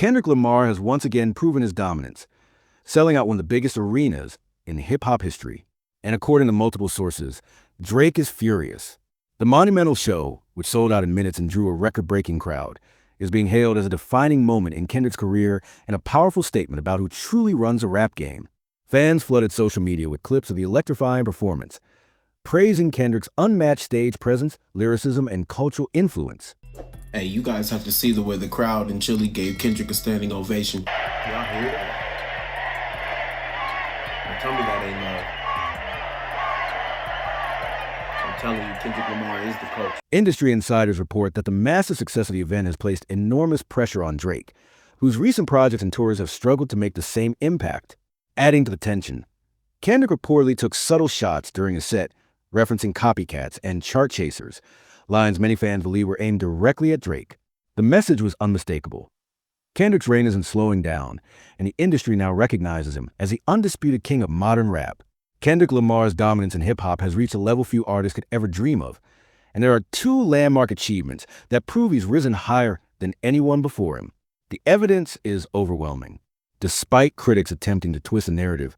Kendrick Lamar has once again proven his dominance, selling out one of the biggest arenas in hip-hop history. And according to multiple sources, Drake is furious. The monumental show, which sold out in minutes and drew a record-breaking crowd, is being hailed as a defining moment in Kendrick's career and a powerful statement about who truly runs a rap game. Fans flooded social media with clips of the electrifying performance, praising Kendrick's unmatched stage presence, lyricism, and cultural influence. Hey, you guys have to see the way the crowd in Chile gave Kendrick a standing ovation. Y'all hear that? Now tell me that ain't love. I'm telling you, Kendrick Lamar is the coach. Industry insiders report that the massive success of the event has placed enormous pressure on Drake, whose recent projects and tours have struggled to make the same impact. Adding to the tension, Kendrick reportedly took subtle shots during his set, referencing copycats and chart chasers, lines many fans believe were aimed directly at Drake. The message was unmistakable. Kendrick's reign isn't slowing down, and the industry now recognizes him as the undisputed king of modern rap. Kendrick Lamar's dominance in hip-hop has reached a level few artists could ever dream of, and there are two landmark achievements that prove he's risen higher than anyone before him. The evidence is overwhelming. Despite critics attempting to twist the narrative,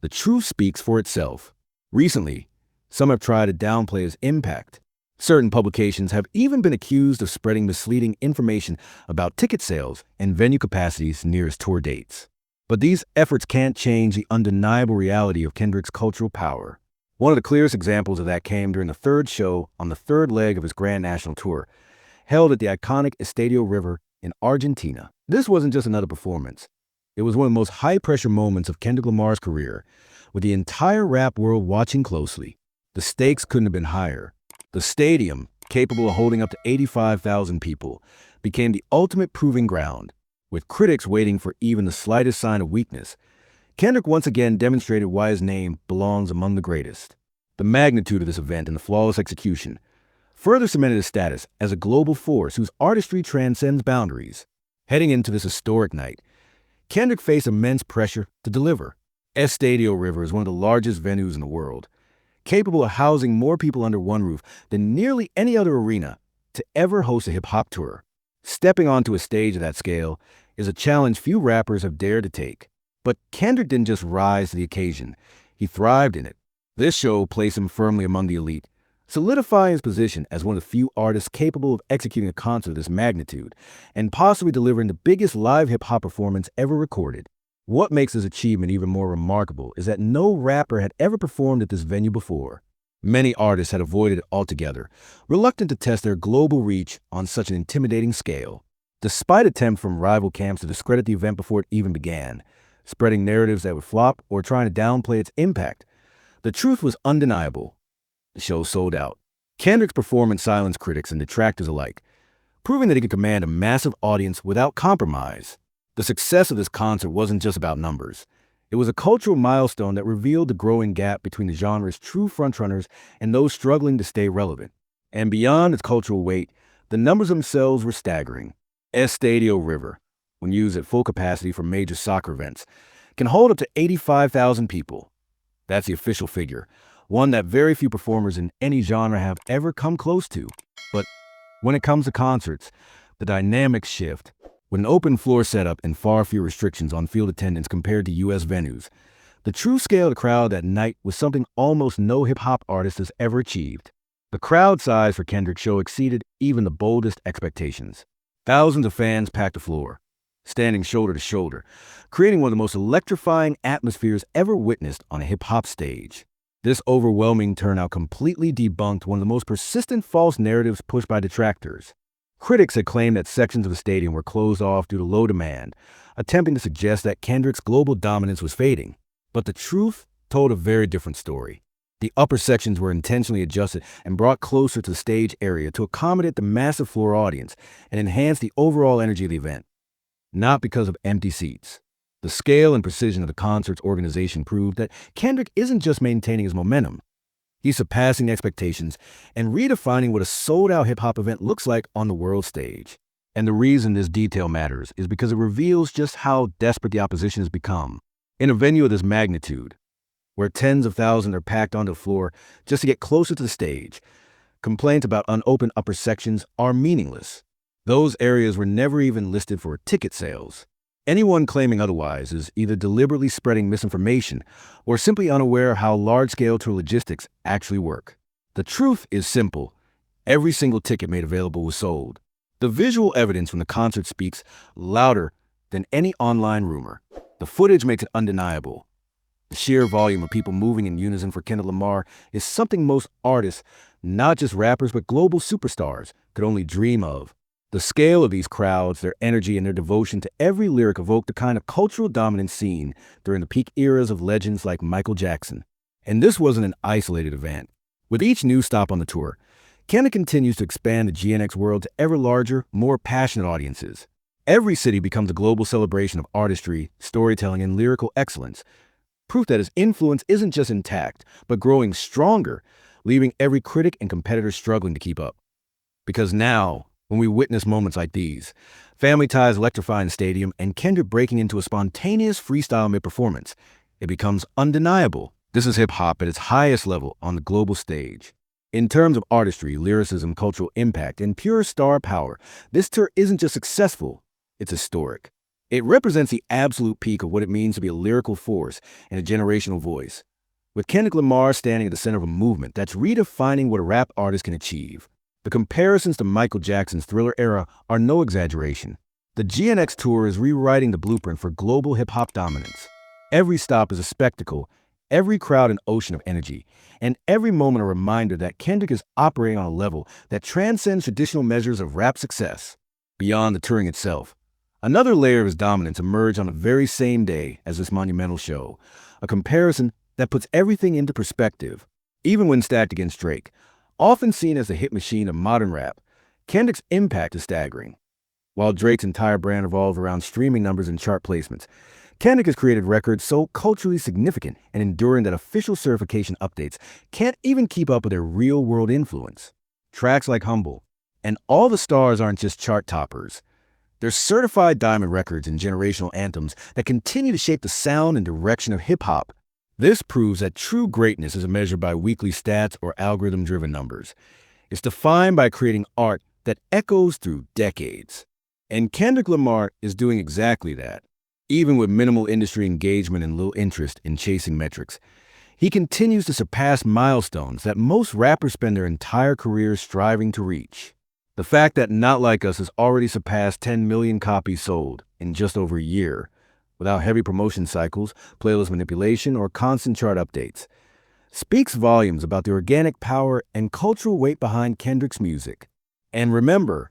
the truth speaks for itself. Recently, some have tried to downplay his impact. Certain publications have even been accused of spreading misleading information about ticket sales and venue capacities near his tour dates. But these efforts can't change the undeniable reality of Kendrick's cultural power. One of the clearest examples of that came during the third show on the third leg of his Grand National Tour, held at the iconic Estadio River in Argentina. This wasn't just another performance. It was one of the most high-pressure moments of Kendrick Lamar's career, with the entire rap world watching closely. The stakes couldn't have been higher. The stadium, capable of holding up to 85,000 people, became the ultimate proving ground. With critics waiting for even the slightest sign of weakness, Kendrick once again demonstrated why his name belongs among the greatest. The magnitude of this event and the flawless execution further cemented his status as a global force whose artistry transcends boundaries. Heading into this historic night, Kendrick faced immense pressure to deliver. Estadio River is one of the largest venues in the world, capable of housing more people under one roof than nearly any other arena to ever host a hip-hop tour. Stepping onto a stage of that scale is a challenge few rappers have dared to take. But Kendrick didn't just rise to the occasion, he thrived in it. This show placed him firmly among the elite, solidifying his position as one of the few artists capable of executing a concert of this magnitude and possibly delivering the biggest live hip-hop performance ever recorded. What makes this achievement even more remarkable is that no rapper had ever performed at this venue before. Many artists had avoided it altogether, reluctant to test their global reach on such an intimidating scale. Despite attempts from rival camps to discredit the event before it even began, spreading narratives that would flop or trying to downplay its impact, the truth was undeniable. The show sold out. Kendrick's performance silenced critics and detractors alike, proving that he could command a massive audience without compromise. The success of this concert wasn't just about numbers. It was a cultural milestone that revealed the growing gap between the genre's true frontrunners and those struggling to stay relevant. And beyond its cultural weight, the numbers themselves were staggering. Estadio River, when used at full capacity for major soccer events, can hold up to 85,000 people. That's the official figure, one that very few performers in any genre have ever come close to. But when it comes to concerts, the dynamics shift. With an open floor setup and far fewer restrictions on field attendance compared to U.S. venues, the true scale of the crowd that night was something almost no hip-hop artist has ever achieved. The crowd size for Kendrick's show exceeded even the boldest expectations. Thousands of fans packed the floor, standing shoulder to shoulder, creating one of the most electrifying atmospheres ever witnessed on a hip-hop stage. This overwhelming turnout completely debunked one of the most persistent false narratives pushed by detractors. Critics had claimed that sections of the stadium were closed off due to low demand, attempting to suggest that Kendrick's global dominance was fading. But the truth told a very different story. The upper sections were intentionally adjusted and brought closer to the stage area to accommodate the massive floor audience and enhance the overall energy of the event. Not because of empty seats. The scale and precision of the concert's organization proved that Kendrick isn't just maintaining his momentum. He's surpassing expectations and redefining what a sold-out hip-hop event looks like on the world stage. And the reason this detail matters is because it reveals just how desperate the opposition has become. In a venue of this magnitude, where tens of thousands are packed onto the floor just to get closer to the stage, complaints about unopened upper sections are meaningless. Those areas were never even listed for ticket sales. Anyone claiming otherwise is either deliberately spreading misinformation or simply unaware of how large-scale tour logistics actually work. The truth is simple. Every single ticket made available was sold. The visual evidence from the concert speaks louder than any online rumor. The footage makes it undeniable. The sheer volume of people moving in unison for Kendrick Lamar is something most artists, not just rappers but global superstars, could only dream of. The scale of these crowds, their energy, and their devotion to every lyric evoke the kind of cultural dominance seen during the peak eras of legends like Michael Jackson. And this wasn't an isolated event. With each new stop on the tour, Kendrick continues to expand the GNX world to ever larger, more passionate audiences. Every city becomes a global celebration of artistry, storytelling, and lyrical excellence, proof that his influence isn't just intact, but growing stronger, leaving every critic and competitor struggling to keep up. Because now, when we witness moments like these, Family Ties electrifying the stadium and Kendrick breaking into a spontaneous freestyle mid-performance, it becomes undeniable. This is hip-hop at its highest level on the global stage. In terms of artistry, lyricism, cultural impact, and pure star power, this tour isn't just successful, it's historic. It represents the absolute peak of what it means to be a lyrical force and a generational voice. With Kendrick Lamar standing at the center of a movement that's redefining what a rap artist can achieve. The comparisons to Michael Jackson's Thriller era are no exaggeration. The GNX Tour is rewriting the blueprint for global hip-hop dominance. Every stop is a spectacle, every crowd an ocean of energy, and every moment a reminder that Kendrick is operating on a level that transcends traditional measures of rap success. Beyond the touring itself, another layer of his dominance emerged on the very same day as this monumental show, a comparison that puts everything into perspective. Even when stacked against Drake, often seen as the hit machine of modern rap, Kendrick's impact is staggering. While Drake's entire brand revolves around streaming numbers and chart placements, Kendrick has created records so culturally significant and enduring that official certification updates can't even keep up with their real-world influence. Tracks like Humble and All the Stars aren't just chart toppers. They're certified diamond records and generational anthems that continue to shape the sound and direction of hip-hop. This proves that true greatness isn't measured by weekly stats or algorithm-driven numbers. It's defined by creating art that echoes through decades. And Kendrick Lamar is doing exactly that. Even with minimal industry engagement and little interest in chasing metrics, he continues to surpass milestones that most rappers spend their entire careers striving to reach. The fact that Not Like Us has already surpassed 10 million copies sold in just over a year, without heavy promotion cycles, playlist manipulation, or constant chart updates, speaks volumes about the organic power and cultural weight behind Kendrick's music. And remember,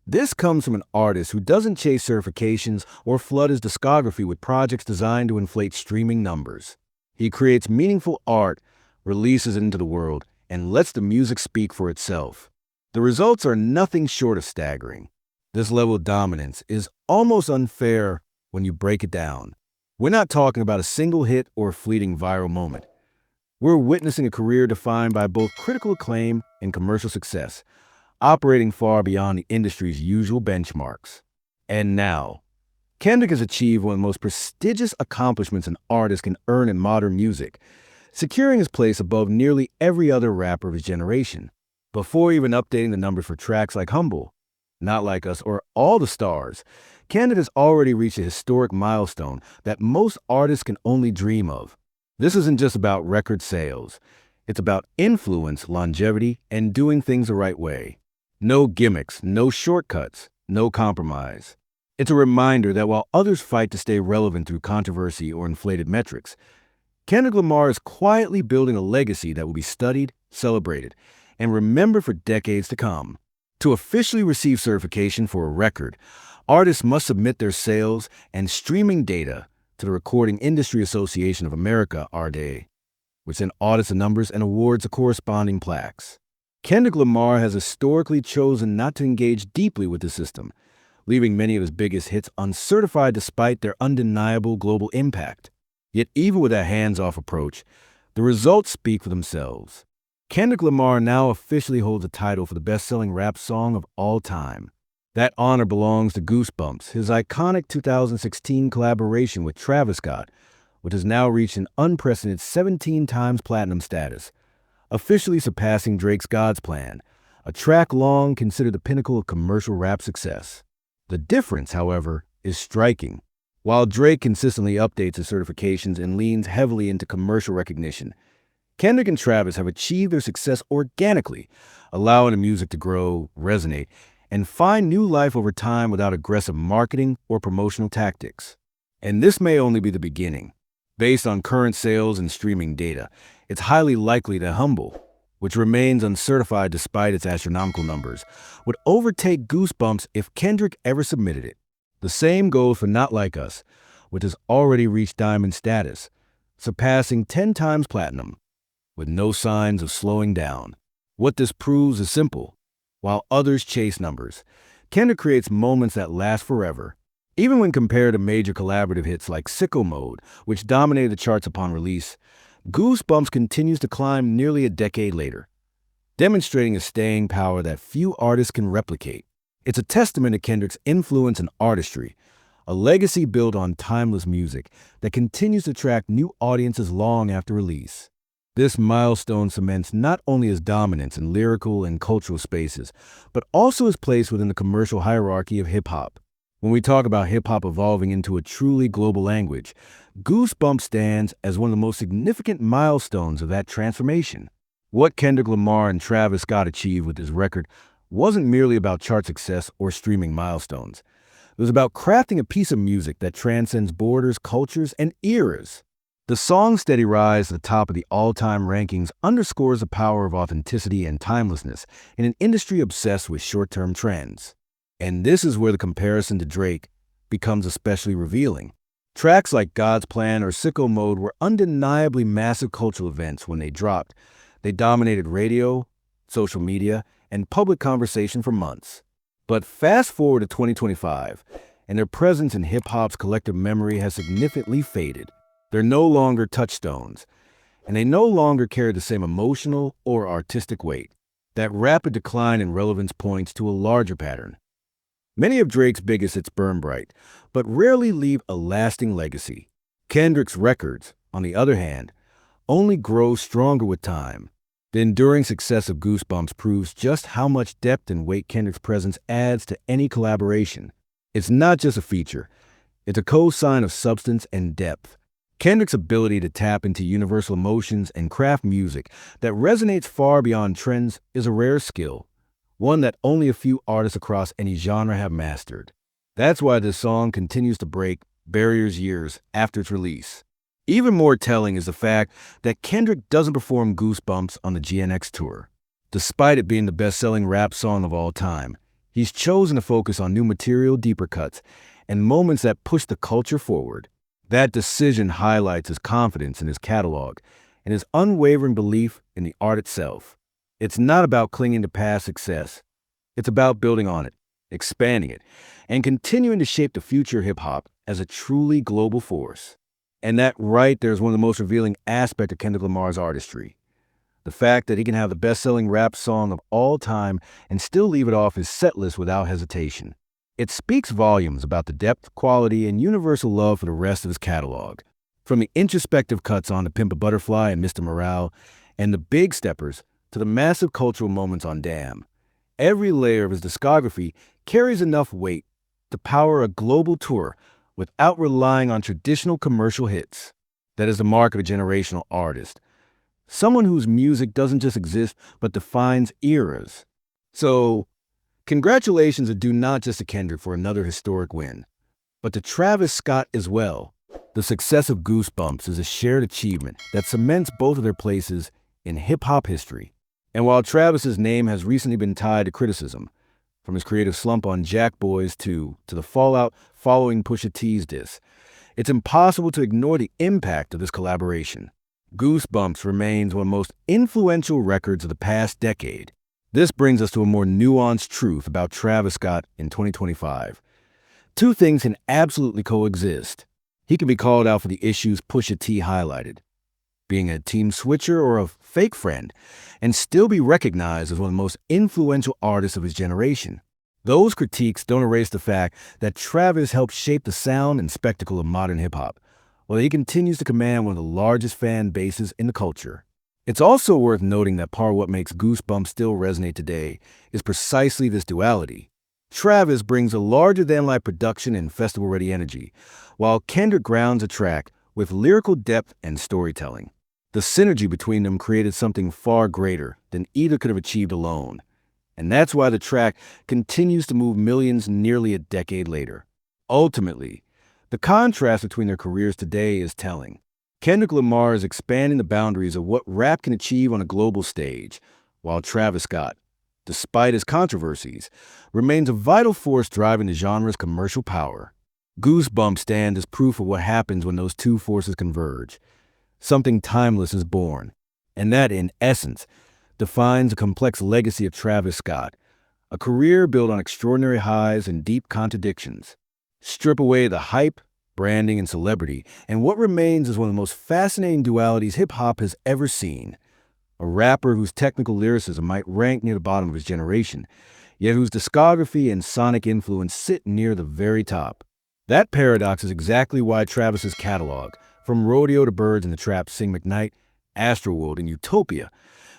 this comes from an artist who doesn't chase certifications or flood his discography with projects designed to inflate streaming numbers. He creates meaningful art, releases it into the world, and lets the music speak for itself. The results are nothing short of staggering. This level of dominance is almost unfair when you break it down. We're not talking about a single hit or a fleeting viral moment. We're witnessing a career defined by both critical acclaim and commercial success, operating far beyond the industry's usual benchmarks. And now, Kendrick has achieved one of the most prestigious accomplishments an artist can earn in modern music, securing his place above nearly every other rapper of his generation. Before even updating the numbers for tracks like Humble, Not Like Us, or All the Stars, Kendrick has already reached a historic milestone that most artists can only dream of. This isn't just about record sales. It's about influence, longevity, and doing things the right way. No gimmicks, no shortcuts, no compromise. It's a reminder that while others fight to stay relevant through controversy or inflated metrics, Kendrick Lamar is quietly building a legacy that will be studied, celebrated, and remembered for decades to come. To officially receive certification for a record, artists must submit their sales and streaming data to the Recording Industry Association of America, RDA, which then audits the numbers and awards the corresponding plaques. Kendrick Lamar has historically chosen not to engage deeply with the system, leaving many of his biggest hits uncertified despite their undeniable global impact. Yet even with that hands-off approach, the results speak for themselves. Kendrick Lamar now officially holds the title for the best-selling rap song of all time. That honor belongs to Goosebumps, his iconic 2016 collaboration with Travis Scott, which has now reached an unprecedented 17 times platinum status, officially surpassing Drake's God's Plan, a track long considered the pinnacle of commercial rap success. The difference, however, is striking. While Drake consistently updates his certifications and leans heavily into commercial recognition, Kendrick and Travis have achieved their success organically, allowing the music to grow, resonate, and find new life over time without aggressive marketing or promotional tactics. And this may only be the beginning. Based on current sales and streaming data, it's highly likely that Humble, which remains uncertified despite its astronomical numbers, would overtake Goosebumps if Kendrick ever submitted it. The same goes for Not Like Us, which has already reached diamond status, surpassing 10 times platinum, with no signs of slowing down. What this proves is simple. While others chase numbers, Kendrick creates moments that last forever. Even when compared to major collaborative hits like Sicko Mode, which dominated the charts upon release, Goosebumps continues to climb nearly a decade later, demonstrating a staying power that few artists can replicate. It's a testament to Kendrick's influence and artistry, a legacy built on timeless music that continues to attract new audiences long after release. This milestone cements not only his dominance in lyrical and cultural spaces, but also his place within the commercial hierarchy of hip-hop. When we talk about hip-hop evolving into a truly global language, Goosebumps stands as one of the most significant milestones of that transformation. What Kendrick Lamar and Travis Scott achieved with this record wasn't merely about chart success or streaming milestones. It was about crafting a piece of music that transcends borders, cultures, and eras. The song's steady rise to the top of the all-time rankings underscores the power of authenticity and timelessness in an industry obsessed with short-term trends. And this is where the comparison to Drake becomes especially revealing. Tracks like God's Plan or Sicko Mode were undeniably massive cultural events when they dropped. They dominated radio, social media, and public conversation for months. But fast forward to 2025, and their presence in hip-hop's collective memory has significantly faded. They're no longer touchstones, and they no longer carry the same emotional or artistic weight. That rapid decline in relevance points to a larger pattern. Many of Drake's biggest hits burn bright, but rarely leave a lasting legacy. Kendrick's records, on the other hand, only grow stronger with time. The enduring success of Goosebumps proves just how much depth and weight Kendrick's presence adds to any collaboration. It's not just a feature, it's a cosign of substance and depth. Kendrick's ability to tap into universal emotions and craft music that resonates far beyond trends is a rare skill, one that only a few artists across any genre have mastered. That's why this song continues to break barriers years after its release. Even more telling is the fact that Kendrick doesn't perform Goosebumps on the GNX tour. Despite it being the best-selling rap song of all time, he's chosen to focus on new material, deeper cuts, and moments that push the culture forward. That decision highlights his confidence in his catalog and his unwavering belief in the art itself. It's not about clinging to past success. It's about building on it, expanding it, and continuing to shape the future of hip-hop as a truly global force. And that right there is one of the most revealing aspects of Kendrick Lamar's artistry. The fact that he can have the best-selling rap song of all time and still leave it off his set list without hesitation. It speaks volumes about the depth, quality, and universal love for the rest of his catalog. From the introspective cuts on To Pimp a Butterfly and Mr. Morale, and the big steppers to the massive cultural moments on Damn. Every layer of his discography carries enough weight to power a global tour without relying on traditional commercial hits. That is the mark of a generational artist. Someone whose music doesn't just exist, but defines eras. So, congratulations are due not just to Kendrick for another historic win, but to Travis Scott as well. The success of Goosebumps is a shared achievement that cements both of their places in hip-hop history. And while Travis's name has recently been tied to criticism, from his creative slump on Jack Boys to the fallout following Pusha T's diss, it's impossible to ignore the impact of this collaboration. Goosebumps remains one of the most influential records of the past decade. This brings us to a more nuanced truth about Travis Scott in 2025. Two things can absolutely coexist. He can be called out for the issues Pusha T highlighted, being a team switcher or a fake friend, and still be recognized as one of the most influential artists of his generation. Those critiques don't erase the fact that Travis helped shape the sound and spectacle of modern hip-hop, while he continues to command one of the largest fan bases in the culture. It's also worth noting that part of what makes Goosebumps still resonate today is precisely this duality. Travis brings a larger-than-life production and festival-ready energy, while Kendrick grounds a track with lyrical depth and storytelling. The synergy between them created something far greater than either could have achieved alone. And that's why the track continues to move millions nearly a decade later. Ultimately, the contrast between their careers today is telling. Kendrick Lamar is expanding the boundaries of what rap can achieve on a global stage, while Travis Scott, despite his controversies, remains a vital force driving the genre's commercial power. Goosebumps stand as proof of what happens when those two forces converge. Something timeless is born, and that, in essence, defines a complex legacy of Travis Scott, a career built on extraordinary highs and deep contradictions. Strip away the hype, branding, and celebrity, and what remains is one of the most fascinating dualities hip-hop has ever seen. A rapper whose technical lyricism might rank near the bottom of his generation, yet whose discography and sonic influence sit near the very top. That paradox is exactly why Travis's catalog, from Rodeo to Birds and the Trap Sing McKnight, Astroworld, and Utopia,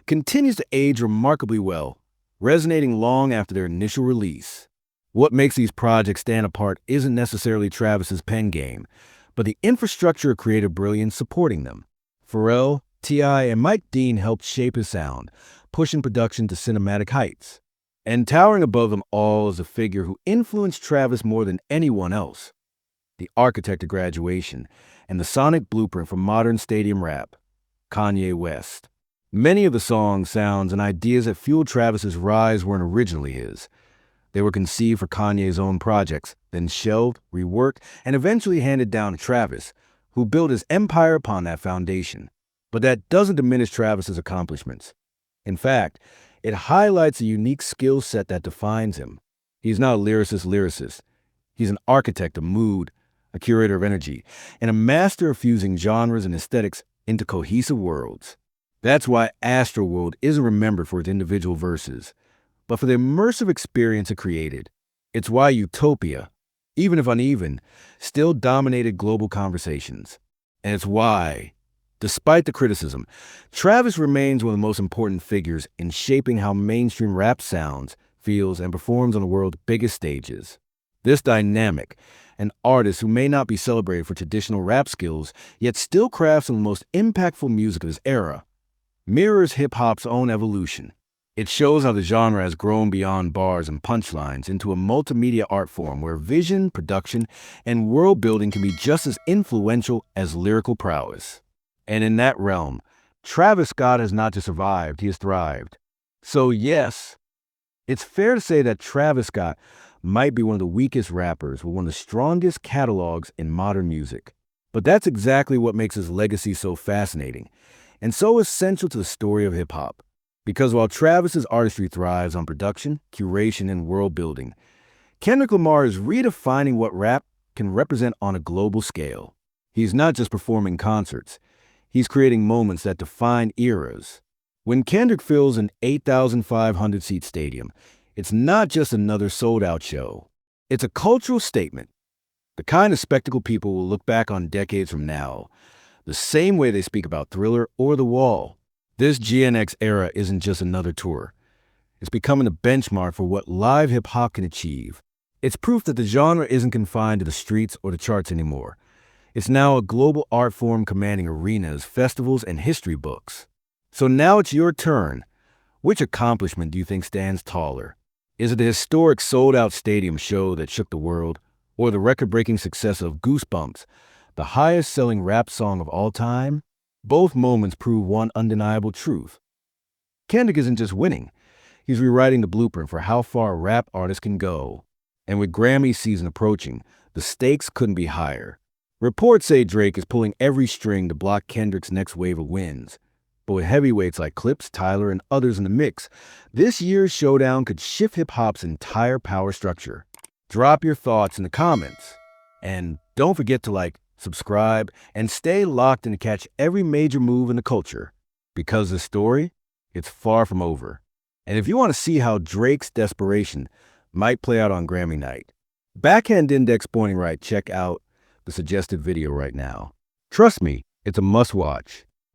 continues to age remarkably well, resonating long after their initial release. What makes these projects stand apart isn't necessarily Travis's pen game, but the infrastructure of creative brilliance supporting them. Pharrell, T.I., and Mike Dean helped shape his sound, pushing production to cinematic heights. And towering above them all is a figure who influenced Travis more than anyone else: the architect of graduation and the sonic blueprint for modern stadium rap, Kanye West. Many of the songs, sounds, and ideas that fueled Travis's rise weren't originally his. They were conceived for Kanye's own projects, then shelved, reworked, and eventually handed down to Travis, who built his empire upon that foundation. But that doesn't diminish Travis's accomplishments. In fact, it highlights a unique skill set that defines him. He's not a lyricist. He's an architect of mood, a curator of energy, and a master of fusing genres and aesthetics into cohesive worlds. That's why Astroworld isn't remembered for its individual verses, but for the immersive experience it created. It's why Utopia, even if uneven, still dominated global conversations. And it's why, despite the criticism, Travis remains one of the most important figures in shaping how mainstream rap sounds, feels, and performs on the world's biggest stages. This dynamic, an artist who may not be celebrated for traditional rap skills, yet still crafts some of the most impactful music of his era, mirrors hip-hop's own evolution. It shows how the genre has grown beyond bars and punchlines into a multimedia art form where vision, production, and world building can be just as influential as lyrical prowess. And in that realm, Travis Scott has not just survived, he has thrived. So yes, it's fair to say that Travis Scott might be one of the weakest rappers with one of the strongest catalogs in modern music. But that's exactly what makes his legacy so fascinating and so essential to the story of hip-hop. Because while Travis's artistry thrives on production, curation, and world building, Kendrick Lamar is redefining what rap can represent on a global scale. He's not just performing concerts, he's creating moments that define eras. When Kendrick fills an 8,500-seat stadium, it's not just another sold-out show. It's a cultural statement, the kind of spectacle people will look back on decades from now, the same way they speak about Thriller or The Wall. This GNX era isn't just another tour. It's becoming a benchmark for what live hip-hop can achieve. It's proof that the genre isn't confined to the streets or the charts anymore. It's now a global art form commanding arenas, festivals, and history books. So now it's your turn. Which accomplishment do you think stands taller? Is it the historic sold-out stadium show that shook the world, or the record-breaking success of Goosebumps, the highest-selling rap song of all time? Both moments prove one undeniable truth. Kendrick isn't just winning. He's rewriting the blueprint for how far a rap artist can go. And with Grammy season approaching, the stakes couldn't be higher. Reports say Drake is pulling every string to block Kendrick's next wave of wins. But with heavyweights like Clips, Tyler, and others in the mix, this year's showdown could shift hip-hop's entire power structure. Drop your thoughts in the comments. And don't forget to subscribe, and stay locked in to catch every major move in the culture. Because the story, it's far from over. And if you want to see how Drake's desperation might play out on Grammy night, backhand index pointing right, check out the suggested video right now. Trust me, it's a must-watch.